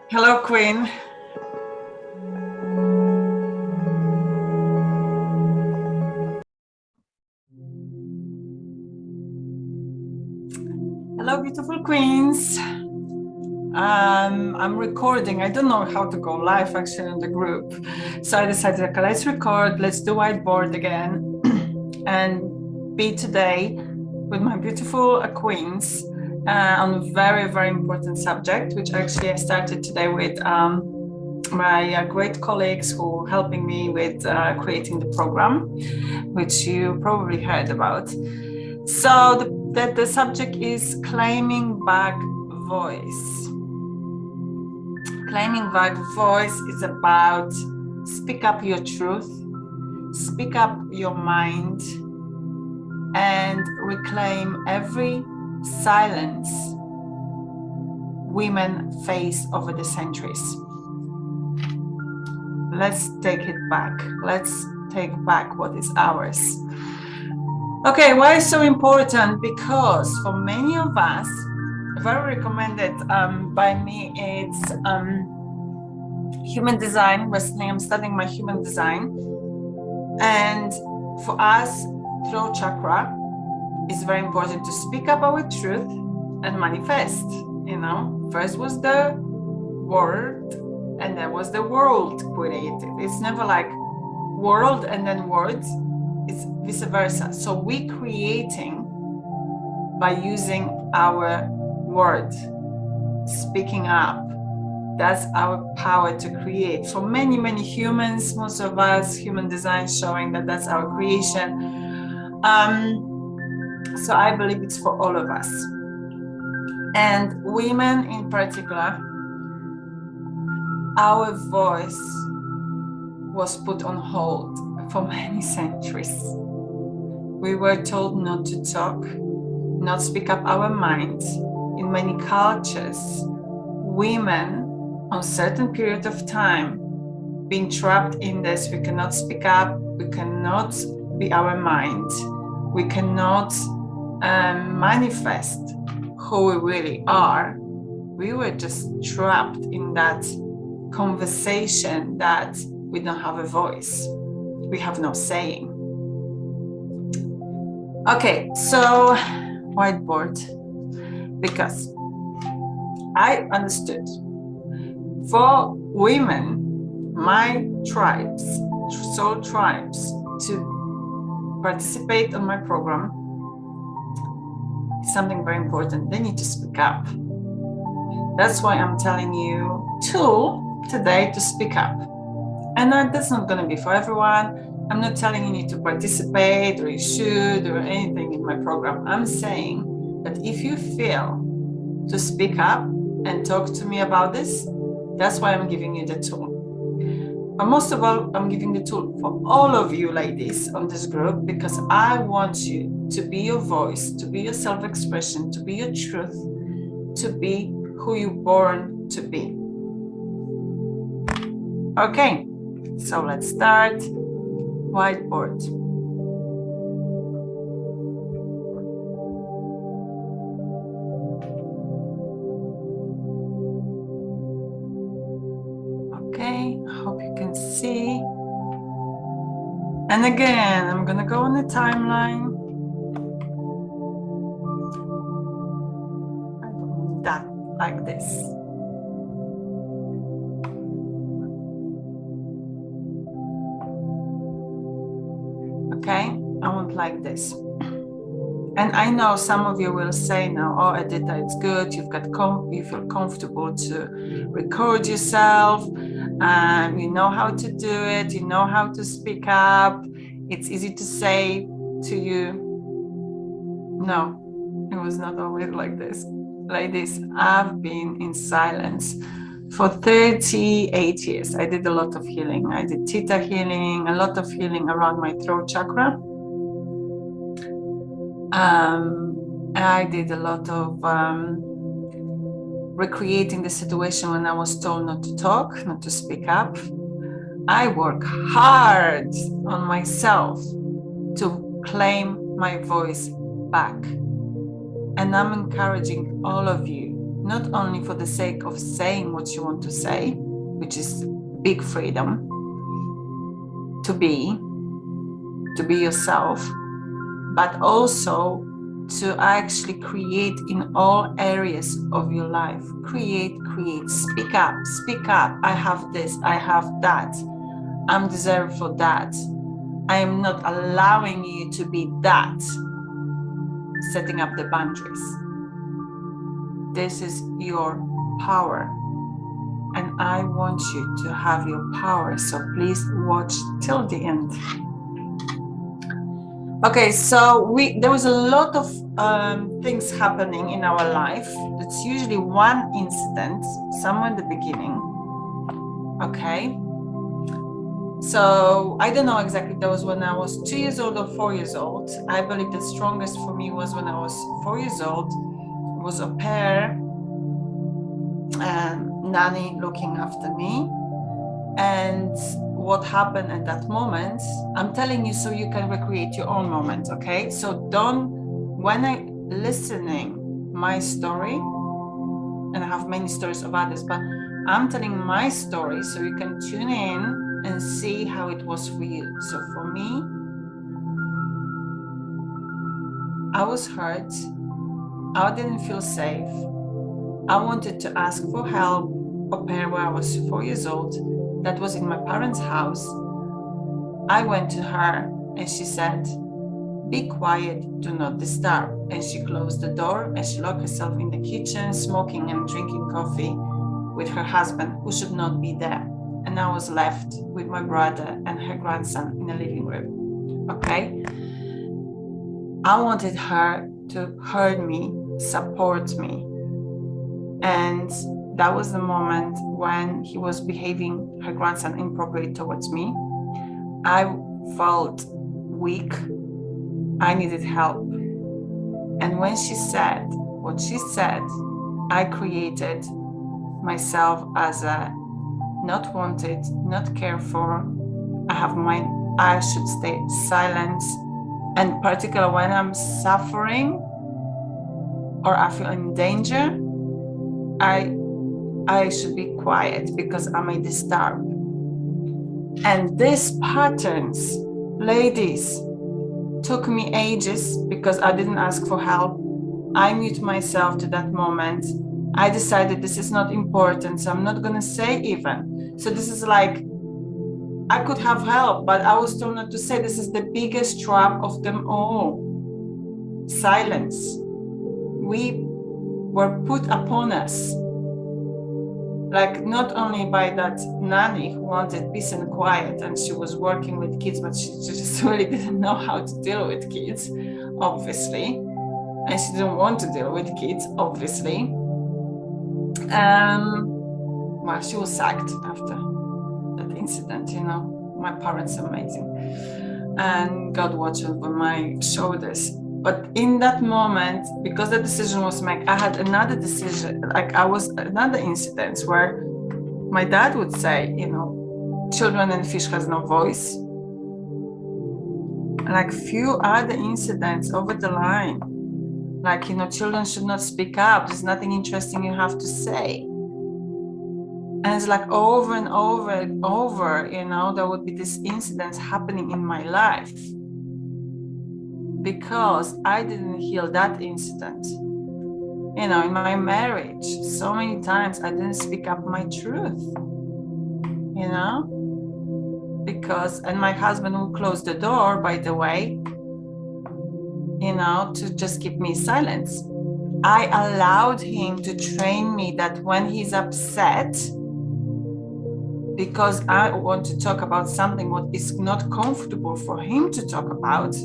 Hello, Queen. Hello, beautiful queens. I'm recording. I don't know how to go live actually in the group. So I decided, okay, let's record, let's do whiteboard again and be today with my beautiful queens on a very, very important subject, which actually I started today with my great colleagues who are helping me with creating the program, which you probably heard about. So the subject is claiming back voice. Claiming back voice is about speak up your truth, speak up your mind, and reclaim every silence women face over the centuries. Let's take it back. Let's take back what is ours. Okay, why is so important? Because for many of us, very recommended by me, it's human design. Recently, I'm studying my human design. And for us, throat chakra is very important to speak up our truth and manifest. You know, first was the word and then was the world created. It's never like world and then words. It's vice versa. So we creating by using our word, speaking up. That's our power to create. For many, many humans, most of us, human design showing that that's our creation. So I believe it's for all of us. And women in particular, our voice was put on hold for many centuries. We were told not to talk, not speak up our minds. In many cultures, women on certain period of time being trapped in this, we cannot speak up, we cannot be our mind, we cannot manifest who we really are. We were just trapped in that conversation that we don't have a voice, we have no saying. Okay, so whiteboard, because I understood for women, my tribes, soul tribes, to participate on my program is something very important. They need to speak up. That's why I'm telling you today to speak up. And that's not going to be for everyone. I'm not telling you need to participate or you should or anything in my program. I'm saying that if you feel to speak up and talk to me about this, that's why I'm giving you the tool. But most of all, I'm giving the tool for all of you ladies on this group because I want you to be your voice, to be your self-expression, to be your truth, to be who you're born to be. Okay, so let's start. Whiteboard. Okay, hope you can see. And again, I'm gonna go on the timeline. That like this. Okay, I want like this. And I know some of you will say now, oh, Edita, it's good. You feel comfortable to record yourself. You know how to do it. You know how to speak up. It's easy to say to you. No, it was not always like this. Ladies, I've been in silence for 38 years. I did a lot of healing. I did theta healing, a lot of healing around my throat chakra. I did a lot of recreating the situation when I was told not to talk, not to speak up. I work hard on myself to claim my voice back. And I'm encouraging all of you not only for the sake of saying what you want to say, which is big freedom to be yourself, but also to actually create in all areas of your life. Create, speak up. I have this, I have that. I'm deserved for that. I am not allowing you to be that. Setting up the boundaries. This is your power. And I want you to have your power. So please watch till the end. Okay, so there was a lot of things happening in our life. It's usually one incident, somewhere in the beginning. Okay. So I don't know exactly, that was when I was 2 years old or 4 years old. I believe the strongest for me was when I was 4 years old. It was a pair and nanny looking after me. And what happened at that moment, I'm telling you so you can recreate your own moment, okay? So when I listening my story, and I have many stories of others, but I'm telling my story so you can tune in and see how it was for you. So for me, I was hurt. I didn't feel safe. I wanted to ask for help. Au pair where I was 4 years old. That was in my parents' house. I went to her and she said, "Be quiet, do not disturb." And she closed the door and she locked herself in the kitchen, smoking and drinking coffee with her husband, who should not be there. And I was left with my brother and her grandson in the living room. Okay? I wanted her to hear me, support me. And that was the moment when he was behaving, her grandson, inappropriate towards me. I felt weak. I needed help. And when she said what she said, I created myself as a not wanted, not cared for. I should stay silent. And particularly when I'm suffering or I feel in danger, I should be quiet because I may disturb. And these patterns, ladies, took me ages because I didn't ask for help. I mute myself to that moment. I decided this is not important, so I'm not going to say even. So this is like, I could have help, but I was told not to say. This is the biggest trap of them all. Silence. We were put upon us. Like not only by that nanny who wanted peace and quiet, and she was working with kids, but she just really didn't know how to deal with kids, obviously. And she didn't want to deal with kids, obviously. Well, she was sacked after that incident, you know. My parents are amazing. And God watch over my shoulders. But in that moment, because the decision was made, I had another decision, another incident where my dad would say, you know, children and fish has no voice. Like few other incidents over the line. Like, you know, children should not speak up. There's nothing interesting you have to say. And it's like over and over and over, you know, there would be these incidents happening in my life. Because I didn't heal that incident. You know, in my marriage, so many times I didn't speak up my truth. You know? Because, and my husband will close the door, by the way, you know, to just keep me silent. I allowed him to train me that when he's upset, because I want to talk about something what is not comfortable for him to talk about,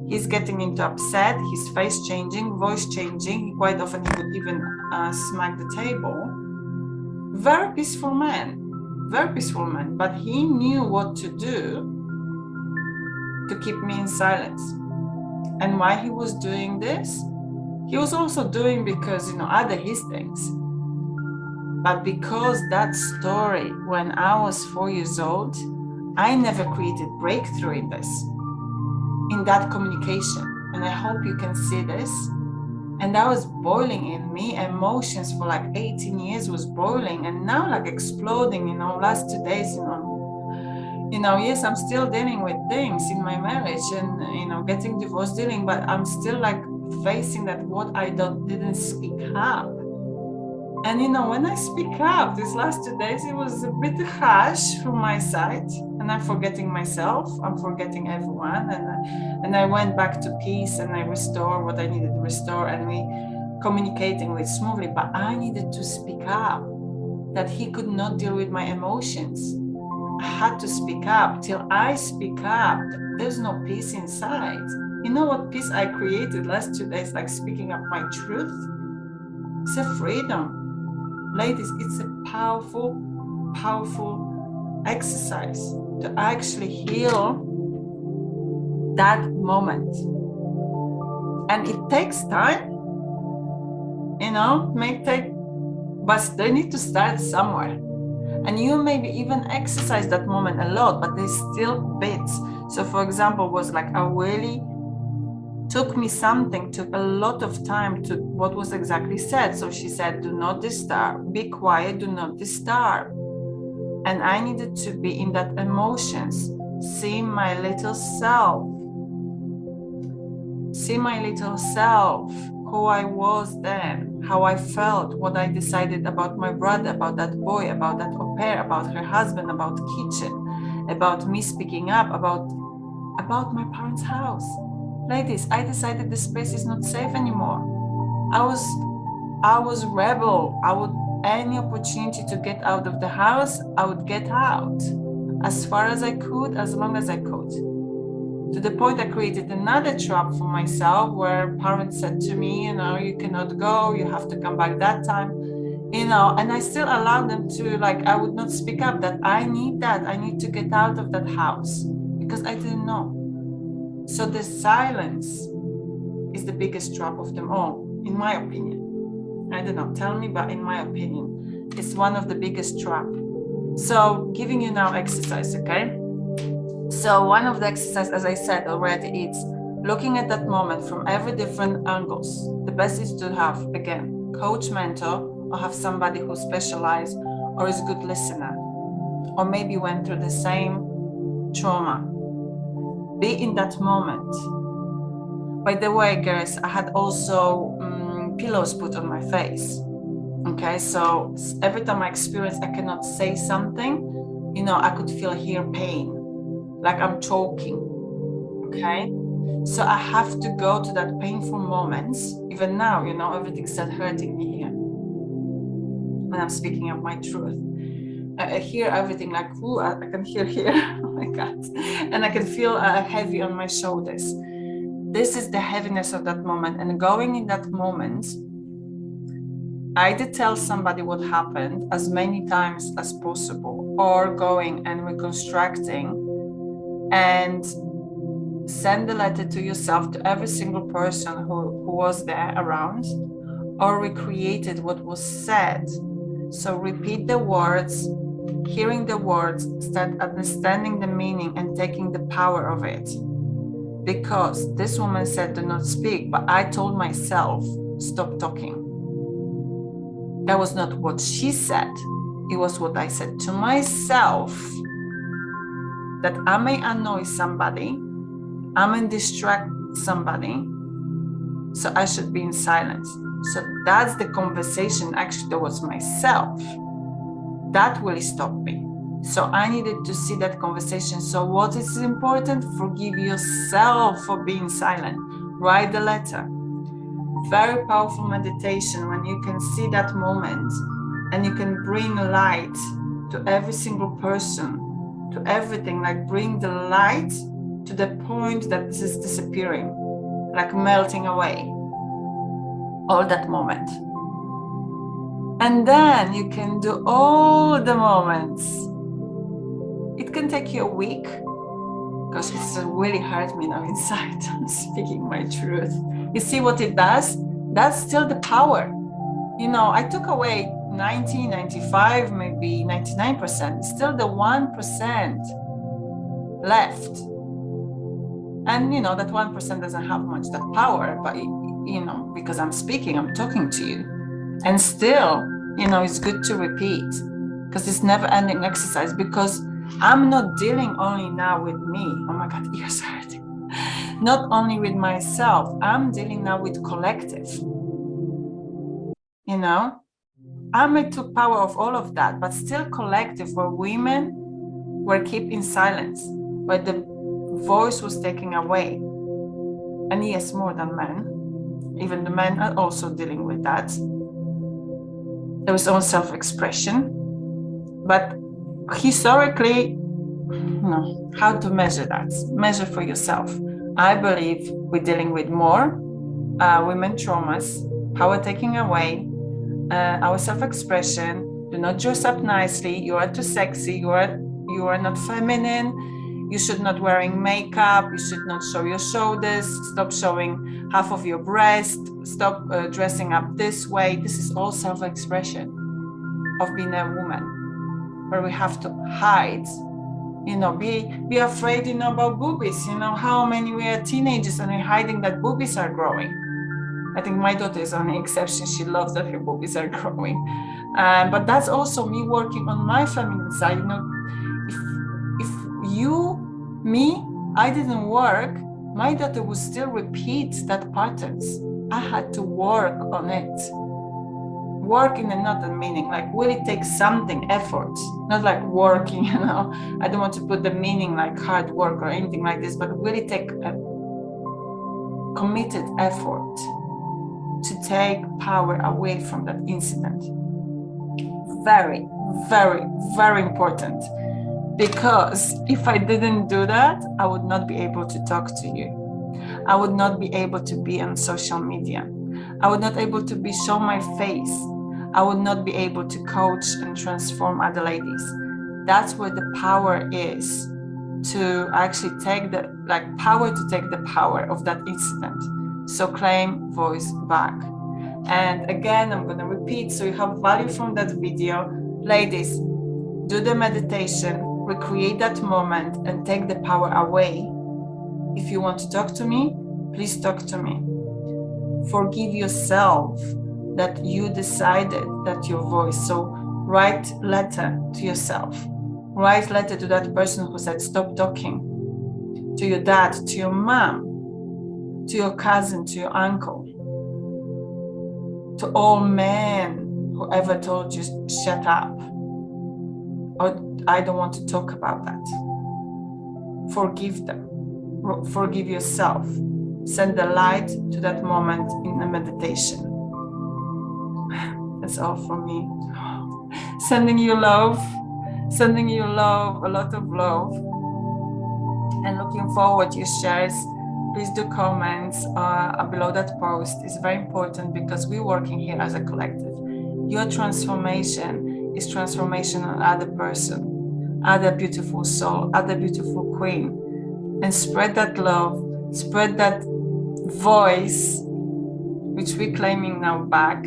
he's getting into upset, his face changing, voice changing. Quite often he would even smack the table. Very peaceful man, but he knew what to do to keep me in silence. And why he was doing this? He was also doing because, you know, other his things. But because that story, when I was 4 years old, I never created breakthrough in this, in that communication. And I hope you can see this. And that was boiling in me. Emotions for like 18 years was boiling, and now like exploding, last 2 days, yes, I'm still dealing with things in my marriage and, getting divorced, but I'm still like facing that what I didn't speak up. And when I speak up these last 2 days, it was a bit harsh from my side, and I'm forgetting myself, I'm forgetting everyone, and I went back to peace, and I restored what I needed to restore, and we communicating with smoothly. But I needed to speak up that he could not deal with my emotions. I had to speak up. Till I speak up, there's no peace inside. You know what peace I created last 2 days, like speaking up my truth? It's a freedom. Ladies, it's a powerful, powerful exercise to actually heal that moment. And it takes time, may take, but they need to start somewhere. And you maybe even exercise that moment a lot, but there's still bits. So for example, was like I really took a lot of time to what was exactly said. So she said, do not disturb, be quiet, do not disturb. And I needed to be in that emotions, see my little self, who I was then, how I felt, what I decided about my brother, about that boy, about that au pair, about her husband, about kitchen, about me speaking up, about my parents' house. Ladies, I decided the space is not safe anymore. I was rebel. Any opportunity to get out of the house, I would get out as far as I could, as long as I could. To the point I created another trap for myself where parents said to me, you cannot go, you have to come back that time, and I still allowed them to, I would not speak up that I need to get out of that house because I didn't know. So the silence is the biggest trap of them all, in my opinion. I don't know, tell me, but in my opinion, it's one of the biggest trap. So giving you now exercise, okay? So one of the exercise, as I said already, it's looking at that moment from every different angles. The best is to have, again, coach, mentor, or have somebody who specializes or is a good listener, or maybe went through the same trauma. Be in that moment. By the way, guys, I had also pillows put on my face. Okay, so every time I experience I cannot say something, I could feel here pain, like I'm choking. Okay, so I have to go to that painful moments. Even now, everything started hurting me here when I'm speaking of my truth. I hear everything like, ooh, I can hear here. Oh my God. And I can feel heavy on my shoulders. This is the heaviness of that moment. And going in that moment, I did tell somebody what happened as many times as possible, or going and reconstructing and send a letter to yourself, to every single person who was there around, or recreated what was said. So repeat the words, hearing the words, start understanding the meaning and taking the power of it. Because this woman said, do not speak, but I told myself, stop talking. That was not what she said. It was what I said to myself, that I may annoy somebody, I may distract somebody, so I should be in silence. So that's the conversation actually towards myself. That will stop me. So I needed to see that conversation. So what is important? Forgive yourself for being silent. Write the letter. Very powerful meditation when you can see that moment and you can bring light to every single person, to everything, like bring the light to the point that this is disappearing, like melting away, all that moment. And then you can do all the moments. It can take you a week, because it's really hurt me now inside, speaking my truth. You see what it does? That's still the power. I took away 90, 95, maybe 99%, still the 1% left. And that 1% doesn't have much that power, but because I'm speaking, I'm talking to you. And still, it's good to repeat, because it's never ending exercise, because I'm not dealing only now with me. Oh my God, ears hurting. Not only with myself, I'm dealing now with collective. I may took power of all of that, but still collective, where women were kept in silence, where the voice was taken away. And yes, more than men. Even the men are also dealing with that. There was own self-expression. But historically, how to measure that? Measure for yourself. I believe we're dealing with more women traumas, power taking away, our self-expression. Do not dress up nicely. You are too sexy. You are not feminine. You should not wearing makeup. You should not show your shoulders. Stop showing half of your breast. Stop dressing up this way. This is all self-expression of being a woman, where we have to hide, be afraid, about boobies. How many we are teenagers and we're hiding that boobies are growing. I think my daughter is only exception. She loves that her boobies are growing. But that's also me working on my feminine side. If I didn't work, my daughter would still repeat that patterns. I had to work on it. Work in another meaning, like really take something, effort, not like working, I don't want to put the meaning like hard work or anything like this, but really take a committed effort to take power away from that incident. Very, very, very important. Because if I didn't do that, I would not be able to talk to you. I would not be able to be on social media. I would not be able to show my face. I would not be able to coach and transform other ladies. That's where the power is, to actually take power to take the power of that incident. So claim voice back. And again, I'm going to repeat, so you have value from that video. Ladies, do the meditation, recreate that moment, and take the power away. If you want to talk to me, please talk to me. Forgive yourself that you decided that your voice. So write letter to yourself. Write letter to that person who said stop talking. To your dad, to your mom, to your cousin, to your uncle. To all men who ever told you shut up. Or I don't want to talk about that. Forgive them. Forgive yourself. Send the light to that moment in the meditation. That's all from me. Sending you love, a lot of love. And looking forward to your shares. Please do comments below that post. It's very important, because we're working here as a collective. Your transformation is transformation on other person, other beautiful soul, other beautiful queen. And spread that love, spread that voice, which we're claiming now back.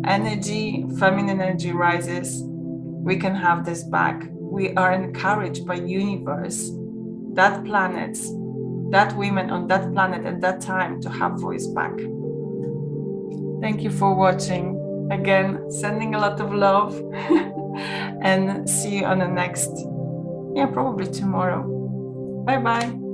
Energy, feminine energy rises. We can have this back. We are encouraged by universe, that planet, that women on that planet at that time, to have voice back. Thank you for watching. Again, sending a lot of love and see you on the next, probably tomorrow. Bye-bye.